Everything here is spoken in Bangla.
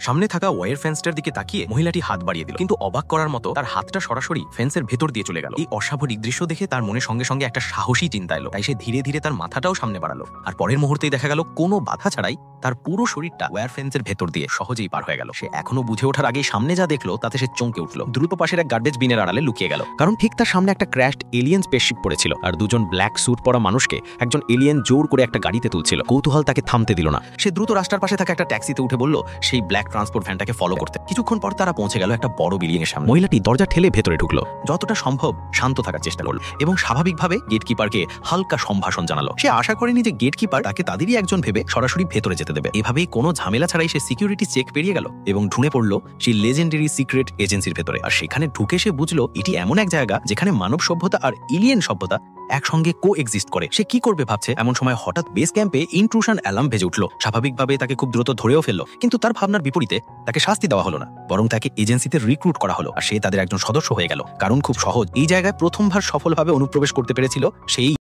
সামনে থাকা ওয়্যার ফেন্সটার দিকে তাকিয়ে মহিলাটি হাত বাড়িয়ে দিল, কিন্তু অবাক করার মতো তার হাতটা সরাসরি ফেন্সের ভেতর দিয়ে চলে গেল। এই অস্বাভাবিক দৃশ্য দেখে তার মনে সঙ্গে সঙ্গে একটা সাহসী চিন্তা এলো, তাই সে ধীরে ধীরে তার মাথাটাও সামনে বাড়ালো। আর পরের মুহূর্তেই দেখা গেল কোনো বাধা ছাড়াই তার পুরো শরীরটা ওয়্যার ফেন্সের ভেতর দিয়ে সহজেই পার হয়ে গেল। সে এখনো বুঝে ওঠার আগেই সামনে যা দেখলো তাতে সে চমকে উঠল। দ্রুত পাশের এক গার্বেজ বিনের আড়ালে লুকিয়ে গেল, কারণ ঠিক তার সামনে একটা ক্র্যাশড এলিয়েন স্পেসশিপ পড়েছিল আর দুজন ব্ল্যাক স্যুট পরা মানুষকে একজন এলিয়েন জোর করে একটা গাড়িতে তুলছিল। কৌতূহল তাকে থামতে দিল না। সে দ্রুত রাস্তার পাশে থাকা একটা ট্যাক্সিতে উঠে বলল সেই ব্ল্যাক ট্রান্সপোর্ট ভ্যানটাকে ফলো করতে। কিছুক্ষণ পর তারা পৌঁছে গেল একটা বড় বিল্ডিংয়ের সামনে। মহিলাটি দরজা ঠেলে ভেতরে ঢুকলো, যতটা সম্ভব শান্ত থাকার চেষ্টা করল এবং স্বাভাবিকভাবে গেটকিপারকে হালকা সম্ভাষণ জানালো। সে আশা করেনি যে গেটকিপার তাকে তাদেরই একজন ভেবে সরাসরি ভেতরে যেতে দেবে। এভাবেই কোনো ঝামেলা ছাড়াই সে সিকিউরিটি চেক পেরিয়ে গেল এবং ঢুকে পড়ল সেই লেজেন্ডারি সিক্রেট এজেন্সির ভেতরে। আর সেখানে ঢুকে সে বুঝলো এটি এমন এক জায়গা যেখানে মানব সভ্যতা আর এলিয়েন সভ্যতা একসঙ্গে কো এক্সিস্ট করে। সে কি করবে ভাবছে, এমন সময় হঠাৎ বেস ক্যাম্পে ইন্ট্রুশন অ্যালার্ম ভেজে উঠল। স্বাভাবিকভাবে তাকে খুব দ্রুত ধরেও ফেললো, কিন্তু তার ভাবনার বিপরীতে তাকে শাস্তি দেওয়া হলো না, বরং তাকে এজেন্সিতে রিক্রুট করা হলো আর সে তাদের একজন সদস্য হয়ে গেল। কারণ খুব সহজ, এই জায়গায় প্রথমবার সফলভাবে অনুপ্রবেশ করতে পেরেছিল সেই